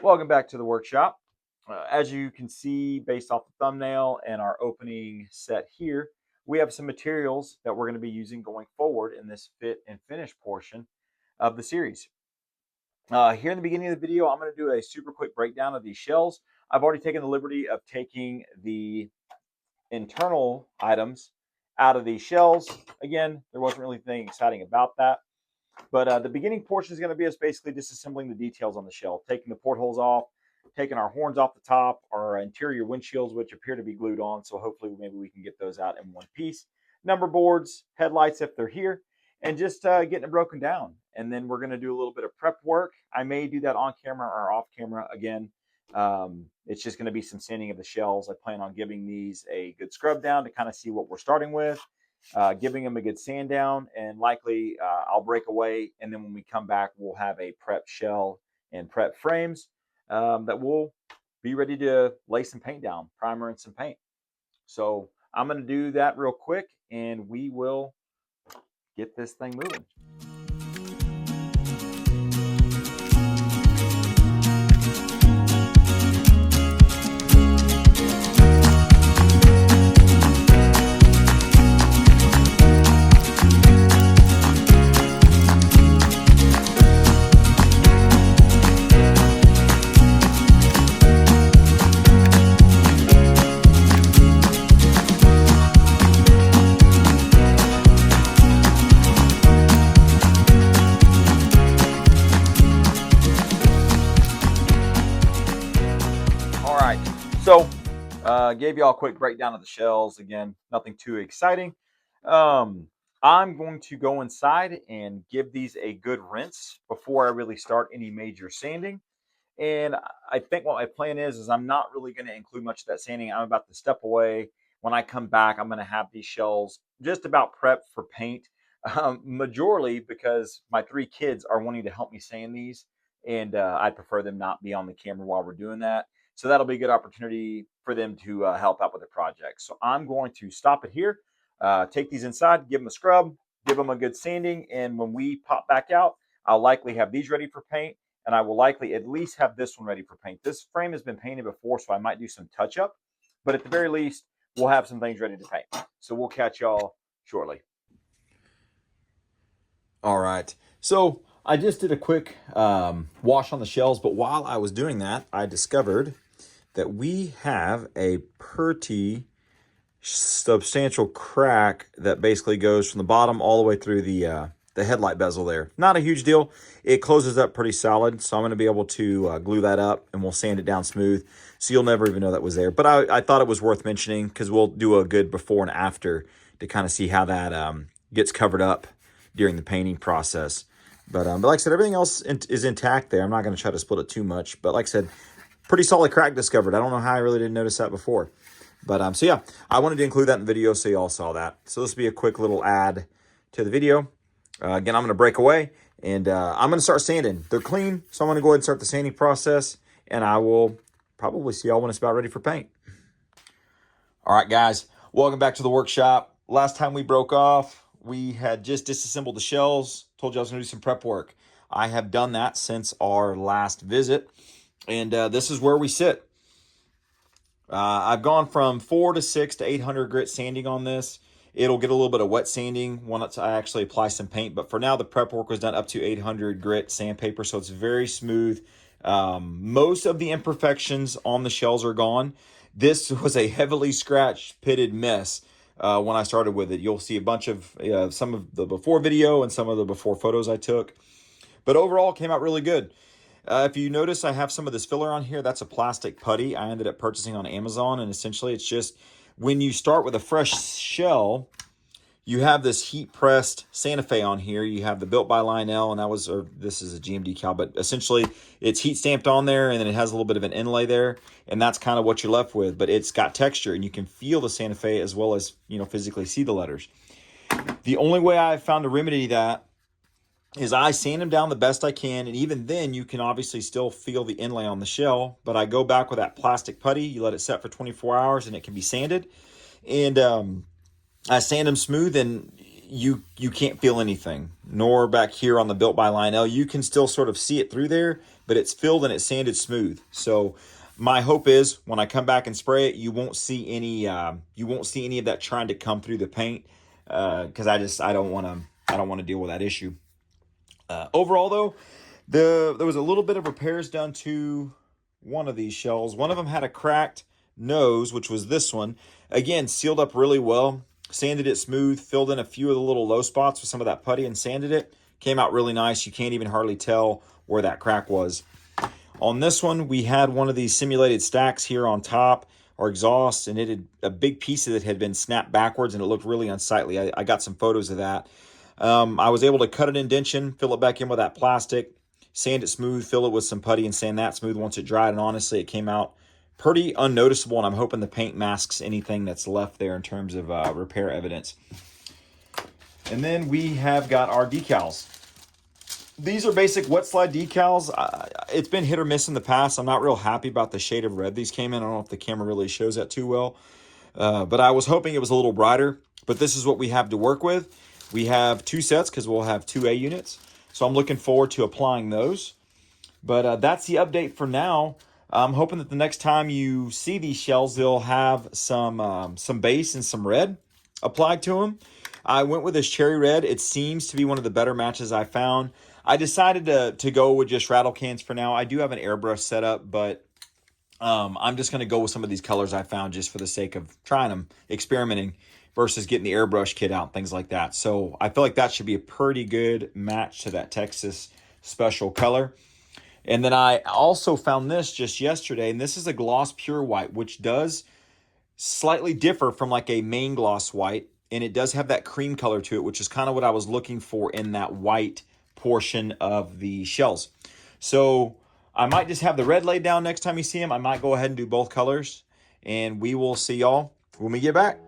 Welcome back to the workshop. As you can see based off the thumbnail and our opening set here, we have some materials that we're going to be using going forward in this fit and finish portion of the series. Here in the beginning of the video, I'm going to do a super quick breakdown of these shells. I've already taken the liberty of taking the internal items out of these shells. Again, there wasn't really anything exciting about that. But the beginning portion is going to be us basically disassembling the details on the shell, taking the portholes off, taking our horns off the top, our interior windshields, which appear to be glued on. So hopefully maybe we can get those out in one piece. Number boards, headlights if they're here, and just getting it broken down. And then we're going to do a little bit of prep work. I may do that on camera or off camera again. It's just going to be some sanding of the shells. I plan on giving these a good scrub down to kind of see what we're starting with. Giving them a good sand down, and likely I'll break away, and then when we come back we'll have a prep shell and prep frames that we'll be ready to lay some paint down, primer and some paint. So I'm going to do that real quick and we will get this thing moving. So gave you all a quick breakdown of the shells. Again, nothing too exciting. I'm going to go inside and give these a good rinse before I really start any major sanding. And I think what my plan is I'm not really going to include much of that sanding. I'm about to step away. When I come back, I'm going to have these shells just about prepped for paint. Majorly because my 3 kids are wanting to help me sand these, and I prefer them not be on the camera while we're doing that. So that'll be a good opportunity for them to help out with the project. So I'm going to stop it here, take these inside, give them a scrub, give them a good sanding, and when we pop back out, I'll likely have these ready for paint, and I will likely at least have this one ready for paint. This frame has been painted before, so I might do some touch-up, but at the very least, we'll have some things ready to paint. So we'll catch y'all shortly. All right, so I just did a quick wash on the shells, but while I was doing that, I discovered that we have a pretty substantial crack that basically goes from the bottom all the way through the headlight bezel there. Not a huge deal. It closes up pretty solid, so I'm going to be able to glue that up, and we'll sand it down smooth, so you'll never even know that was there. But I thought it was worth mentioning because we'll do a good before and after to kind of see how that gets covered up during the painting process. But like I said, everything else is intact there. I'm not going to try to split it too much, but like I said, pretty solid crack discovered. I don't know how I really didn't notice that before. But so yeah, I wanted to include that in the video so you all saw that. So this will be a quick little add to the video. Again, I'm going to break away, and I'm going to start sanding. They're clean, so I'm going to go ahead and start the sanding process, and I will probably see y'all when it's about ready for paint. All right, guys, welcome back to the workshop. Last time we broke off, we had just disassembled the shells. Told you I was going to do some prep work. I have done that since our last visit, and this is where we sit. I've gone from 4 to 6 to 800 grit sanding on this. It'll get a little bit of wet sanding once I actually apply some paint, but for now the prep work was done up to 800 grit sandpaper, so it's very smooth. Most of the imperfections on the shells are gone. This was a heavily scratched, pitted mess when I started with it. You'll see a bunch of some of the before video and some of the before photos I took, but overall it came out really good. If you notice, I have some of this filler on here. That's a plastic putty I ended up purchasing on Amazon, and essentially it's just when you start with a fresh shell, you have this heat-pressed Santa Fe on here. You have the Built by Lionel, and this is a GM decal, but essentially it's heat stamped on there, and then it has a little bit of an inlay there, and that's kind of what you're left with, but it's got texture, and you can feel the Santa Fe as well as, physically see the letters. The only way I've found to remedy that is I sand them down the best I can, and even then you can obviously still feel the inlay on the shell, but I go back with that plastic putty. You let it set for 24 hours and it can be sanded, and I sand them smooth, and you can't feel anything, nor back here on the Built by Lionel. You can still sort of see it through there, but it's filled and it's sanded smooth. So my hope is when I come back and spray it, you won't see any of that trying to come through the paint, because I don't want to deal with that issue. Overall though, there was a little bit of repairs done to one of these shells. One of them had a cracked nose, which was this one. Again, sealed up really well, sanded it smooth, filled in a few of the little low spots with some of that putty and sanded it. Came out really nice. You can't even hardly tell where that crack was. On this one, we had one of these simulated stacks here on top, our exhaust, and it had a big piece of it had been snapped backwards and it looked really unsightly. I got some photos of that. I was able to cut an indentation, fill it back in with that plastic, sand it smooth, fill it with some putty and sand that smooth once it dried. And honestly, it came out pretty unnoticeable, and I'm hoping the paint masks anything that's left there in terms of repair evidence. And then we have got our decals. These are basic wet slide decals. It's been hit or miss in the past. I'm not real happy about the shade of red these came in. I don't know if the camera really shows that too well. But I was hoping it was a little brighter. But this is what we have to work with. We have 2 sets because we'll have 2A units. So I'm looking forward to applying those. But that's the update for now. I'm hoping that the next time you see these shells, they'll have some base and some red applied to them. I went with this cherry red. It seems to be one of the better matches I found. I decided to go with just rattle cans for now. I do have an airbrush set up, but I'm just going to go with some of these colors I found just for the sake of trying them, experimenting, versus getting the airbrush kit out, things like that. So I feel like that should be a pretty good match to that Texas special color. And then I also found this just yesterday, and this is a gloss pure white, which does slightly differ from like a main gloss white, and it does have that cream color to it, which is kind of what I was looking for in that white portion of the shells. So I might just have the red laid down next time you see them. I might go ahead and do both colors, and we will see y'all when we get back.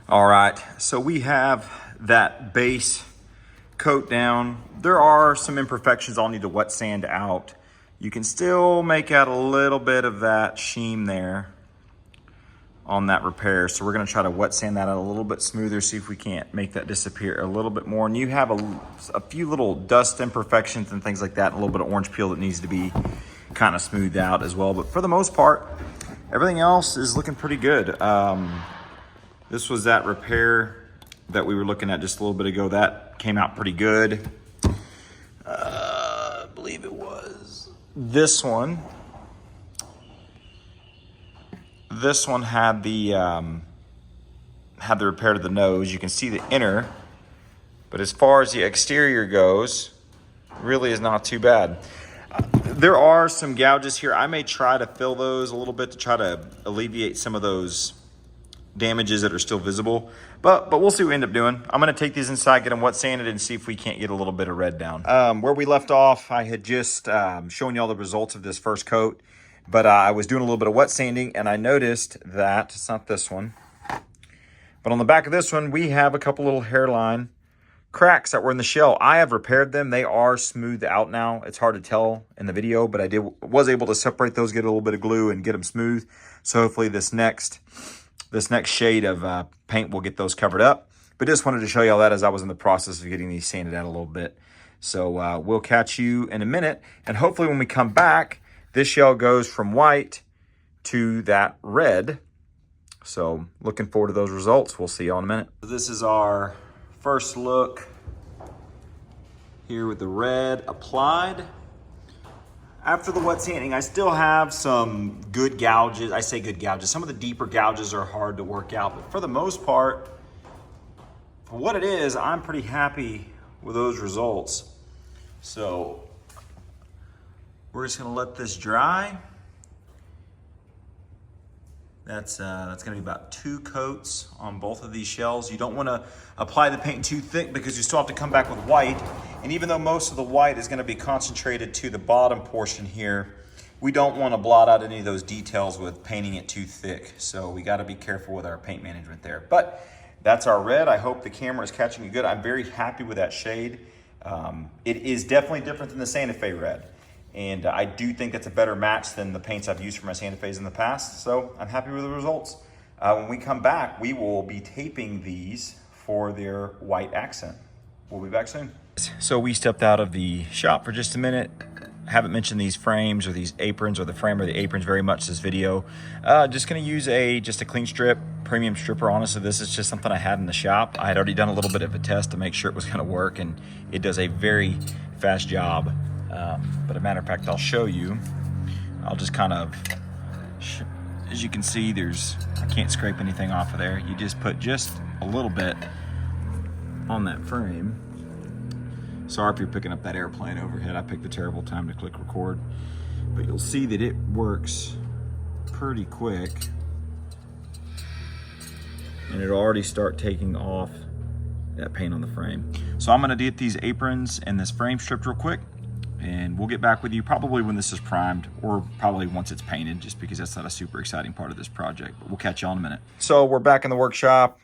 All right, so we have that base coat down. There are some imperfections I'll need to wet sand out. You can still make out a little bit of that sheen there on that repair. So we're gonna try to wet sand that out a little bit smoother, see if we can't make that disappear a little bit more. And you have a few little dust imperfections and things like that, and a little bit of orange peel that needs to be kind of smoothed out as well. But for the most part, everything else is looking pretty good. This was that repair that we were looking at just a little bit ago. That came out pretty good. I believe it was this one. This one had the repair to the nose. You can see the inner, but as far as the exterior goes, really is not too bad. There are some gouges here. I may try to fill those a little bit to try to alleviate some of those damages that are still visible, but we'll see what we end up doing. I'm going to take these inside, get them wet sanded, and see if we can't get a little bit of red down. Where we left off, I had just shown you all the results of this first coat, but I was doing a little bit of wet sanding, and I noticed that it's not this one, but on the back of this one, we have a couple little hairline cracks that were in the shell. I have repaired them. They are smoothed out now. It's hard to tell in the video, but I was able to separate those, get a little bit of glue, and get them smooth. So hopefully this next shade of paint will get those covered up. But just wanted to show you all that as I was in the process of getting these sanded out a little bit. So we'll catch you in a minute. And hopefully when we come back, this shell goes from white to that red. So looking forward to those results. We'll see you all in a minute. This is our first look here with the red applied. After the wet sanding, I still have some good gouges. I say good gouges. Some of the deeper gouges are hard to work out, but for the most part, for what it is, I'm pretty happy with those results. So we're just gonna let this dry. That's gonna be about 2 coats on both of these shells. You don't wanna apply the paint too thick because you still have to come back with white. And even though most of the white is gonna be concentrated to the bottom portion here, we don't wanna blot out any of those details with painting it too thick. So we gotta be careful with our paint management there. But that's our red. I hope the camera is catching it good. I'm very happy with that shade. It is definitely different than the Santa Fe red. And I do think it's a better match than the paints I've used for my Santa Fe's in the past. So I'm happy with the results. When we come back, we will be taping these for their white accent. We'll be back soon. So we stepped out of the shop for just a minute. I haven't mentioned these frames or these aprons or the frame or the aprons very much this video. Just gonna use just a clean strip, premium stripper. Honestly, this is just something I had in the shop. I had already done a little bit of a test to make sure it was gonna work, and it does a very fast job. But a matter of fact, I'll show you. I'll just kind of, as you can see, I can't scrape anything off of there. You just put just a little bit on that frame. Sorry if you're picking up that airplane overhead. I picked a terrible time to click record, but you'll see that it works pretty quick, and it'll already start taking off that paint on the frame. So I'm gonna get these aprons and this frame stripped real quick, and we'll get back with you probably when this is primed, or probably once it's painted, just because that's not a super exciting part of this project, but we'll catch y'all in a minute. So we're back in the workshop.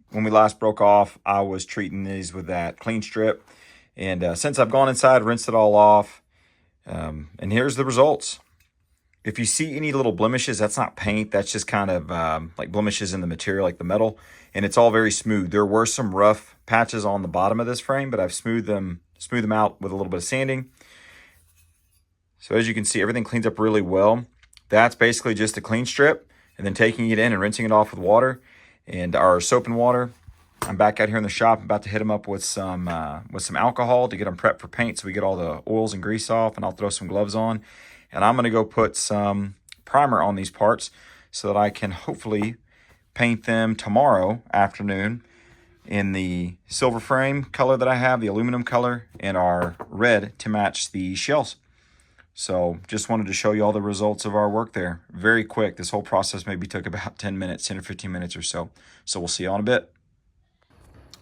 When we last broke off, I was treating these with that clean strip. And since I've gone inside, rinsed it all off, and here's the results. If you see any little blemishes, that's not paint. That's just kind of like blemishes in the material, like the metal. And it's all very smooth. There were some rough patches on the bottom of this frame, but I've smoothed them out with a little bit of sanding. So as you can see, everything cleans up really well. That's basically just a clean strip, and then taking it in and rinsing it off with water and our soap and water. I'm back out here in the shop. I'm about to hit them up with some alcohol to get them prepped for paint, so we get all the oils and grease off, and I'll throw some gloves on. And I'm gonna go put some primer on these parts so that I can hopefully paint them tomorrow afternoon in the silver frame color that I have, the aluminum color, and our red to match the shells. So just wanted to show you all the results of our work there. Very quick. This whole process maybe took about 10 minutes, 10 or 15 minutes or so. So we'll see you all in a bit.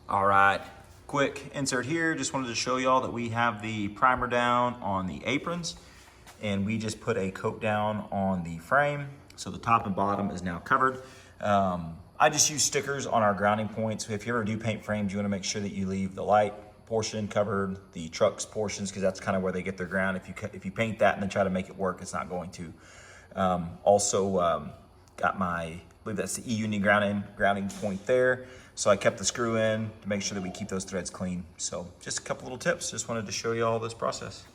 All right, quick insert here. Just wanted to show y'all that we have the primer down on the aprons, and we just put a coat down on the frame. So the top and bottom is now covered. I just use stickers on our grounding points. If you ever do paint frames, you wanna make sure that you leave the light portion covered, the trucks portions, because that's kind of where they get their ground. If you paint that and then try to make it work, it's not going to. Got I believe that's the E-Uni grounding point there. So I kept the screw in to make sure that we keep those threads clean. So just a couple little tips. Just wanted to show you all this process.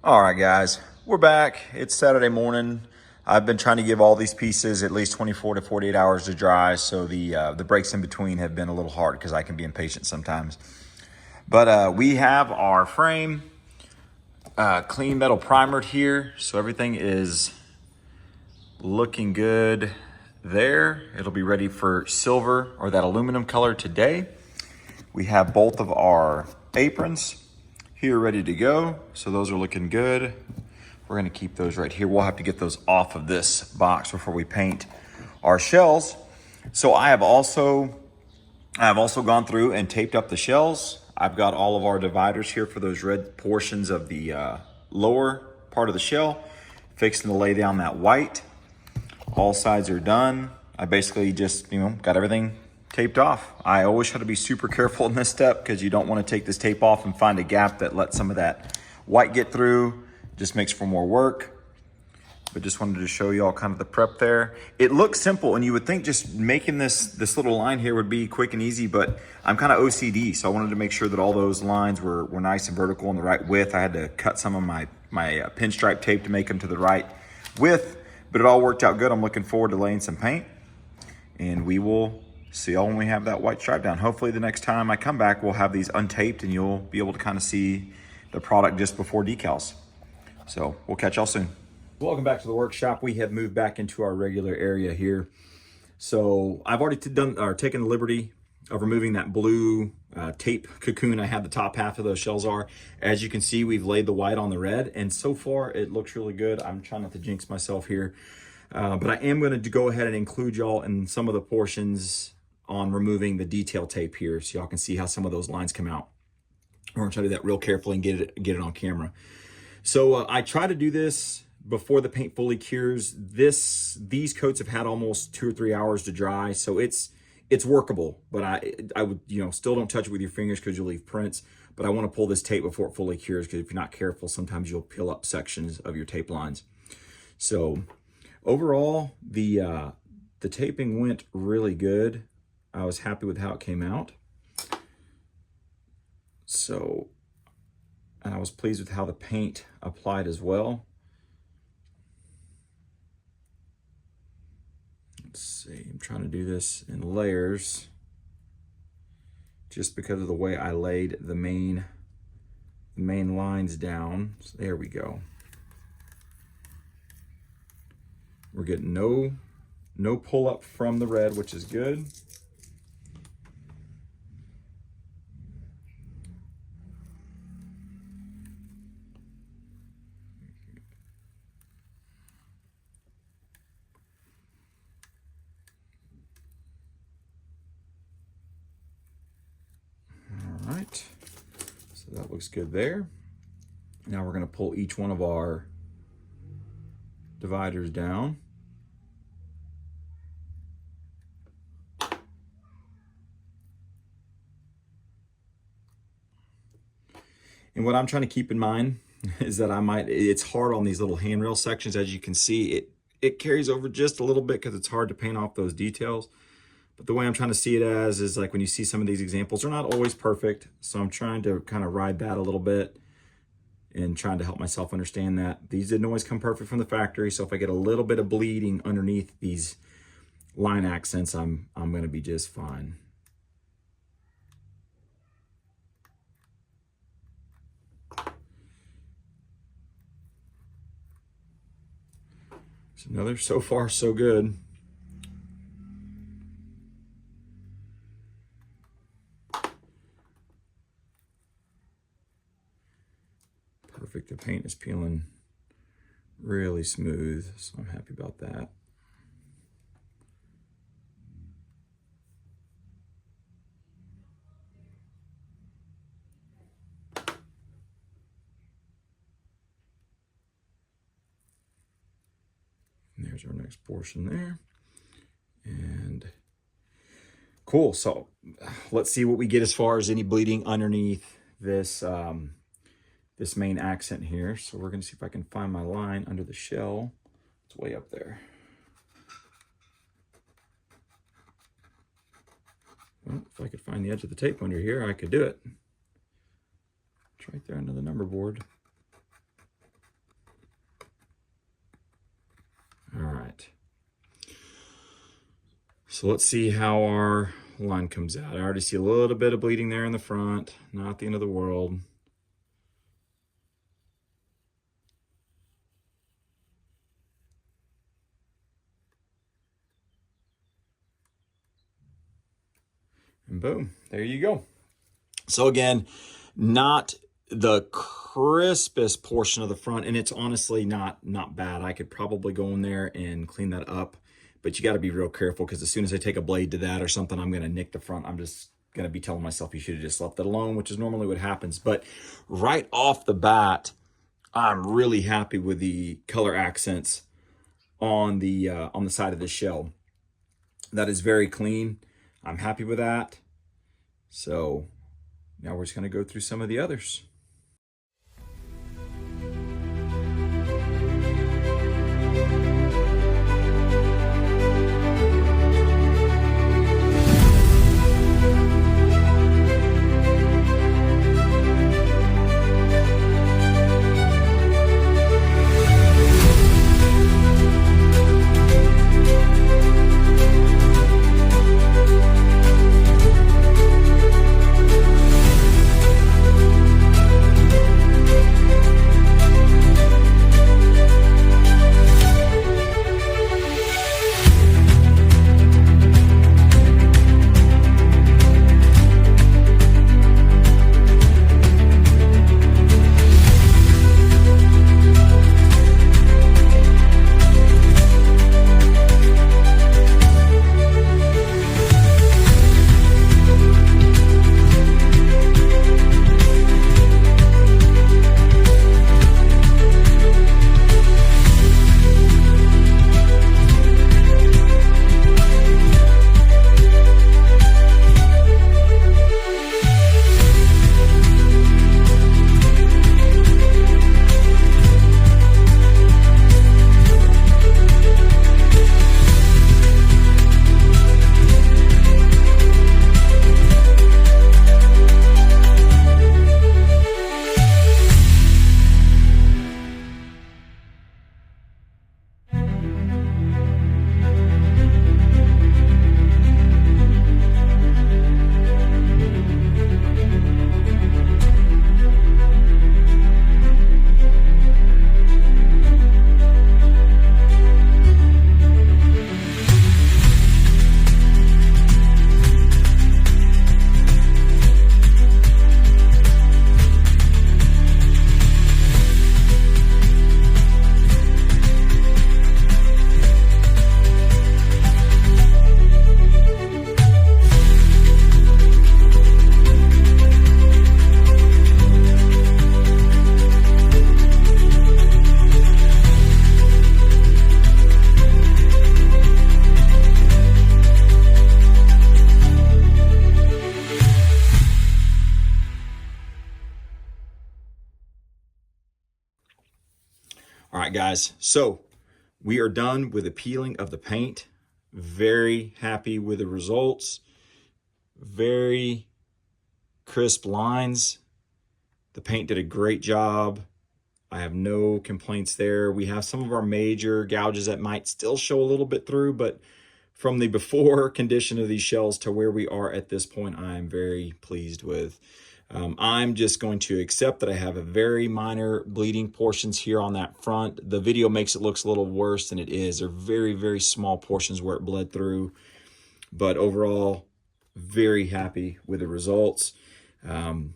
All right, guys, we're back. It's Saturday morning. I've been trying to give all these pieces at least 24 to 48 hours to dry. So the breaks in between have been a little hard because I can be impatient sometimes. But we have our frame clean metal primered here. So everything is looking good there. It'll be ready for silver or that aluminum color today. We have both of our aprons here ready to go. So those are looking good. We're gonna keep those right here. We'll have to get those off of this box before we paint our shells. So I have also gone through and taped up the shells. I've got all of our dividers here for those red portions of the lower part of the shell, fixing to lay down that white. All sides are done. I basically just, got everything taped off. I always try to be super careful in this step because you don't want to take this tape off and find a gap that lets some of that white get through. Just makes for more work. But just wanted to show you all kind of the prep there. It looks simple, and you would think just making this little line here would be quick and easy, but I'm kind of OCD, so I wanted to make sure that all those lines were nice and vertical and the right width. I had to cut some of my pinstripe tape to make them to the right width. But it all worked out good. I'm looking forward to laying some paint, and we will see y'all when we have that white stripe down. Hopefully the next time I come back, we'll have these untaped and you'll be able to kind of see the product just before decals. So we'll catch y'all soon. Welcome back to the workshop. We have moved back into our regular area here. So I've already taken the liberty of removing that blue tape cocoon I had the top half of those shells are. As you can see, we've laid the white on the red, and so far it looks really good. I'm trying not to jinx myself here, but I am going to go ahead and include y'all in some of the portions on removing the detail tape here, so y'all can see how some of those lines come out. We're gonna try to do that real carefully and get it on camera. So I try to do this before the paint fully cures. These coats have had almost 2 or 3 hours to dry, so it's workable. But I would, you know, still don't touch it with your fingers because you'll leave prints. But I want to pull this tape before it fully cures, because if you're not careful, sometimes you'll peel up sections of your tape lines. So overall, the taping went really good. I was happy with how it came out. So, and I was pleased with how the paint applied as well. Let's see, I'm trying to do this in layers just because of the way I laid the main lines down. So there we go. We're getting no pull up from the red, which is good. All right, so that looks good there. Now we're going to pull each one of our dividers down. And what I'm trying to keep in mind is that it's hard on these little handrail sections. As you can see, it carries over just a little bit because it's hard to paint off those details. But the way I'm trying to see it as is like when you see some of these examples, they're not always perfect. So I'm trying to kind of ride that a little bit and trying to help myself understand that these didn't always come perfect from the factory. So if I get a little bit of bleeding underneath these line accents, I'm going to be just fine. So so far so good. Perfect. The paint is peeling really smooth, so I'm happy about that. And there's our next portion there. And cool. So let's see what we get as far as any bleeding underneath this this main accent here. So we're going to see if I can find my line under the shell. It's way up there. Well, if I could find the edge of the tape under here, I could do it. It's right there under the number board. All right. So let's see how our line comes out. I already see a little bit of bleeding there in the front. Not the end of the world. And boom, there you go. So again, not the crispest portion of the front, and it's honestly not bad. I could probably go in there and clean that up, but you got to be real careful, because as soon as I take a blade to that or something, I'm going to nick the front. I'm just going to be telling myself you should have just left it alone, which is normally what happens. But right off the bat, I'm really happy with the color accents on the side of the shell. That is very clean. I'm happy with that. So now we're just going to go through some of the others. right, guys, so we are done with the peeling of the paint. Very happy with the results. Very crisp lines. The paint did a great job. I have no complaints there. We have some of our major gouges that might still show a little bit through, but from the before condition of these shells to where we are at this point, I'm very pleased with. I'm just going to accept that I have a very minor bleeding portions here on that front. The video makes it look a little worse than it is. They're very, very small portions where it bled through. But overall, very happy with the results. I'm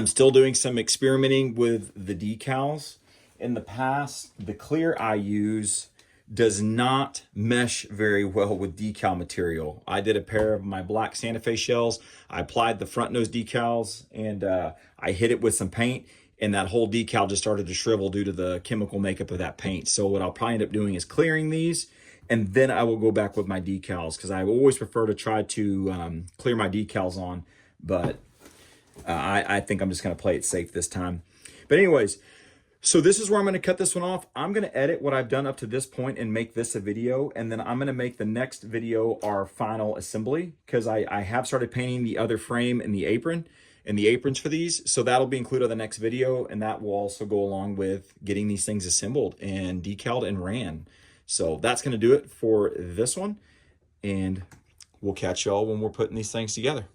still doing some experimenting with the decals. In the past, the clear I use does not mesh very well with decal material. I did a pair of my black Santa Fe shells. I applied the front nose decals and I hit it with some paint, and that whole decal just started to shrivel due to the chemical makeup of that paint. So what I'll probably end up doing is clearing these, and then I will go back with my decals, because I always prefer to try to clear my decals on, but I think I'm just going to play it safe this time. But anyways, so this is where I'm going to cut this one off. I'm going to edit what I've done up to this point and make this a video, and then I'm going to make the next video our final assembly, because I have started painting the other frame and the apron and the aprons for these. So that'll be included in the next video, and that will also go along with getting these things assembled and decaled and ran. So that's going to do it for this one, and we'll catch y'all when we're putting these things together.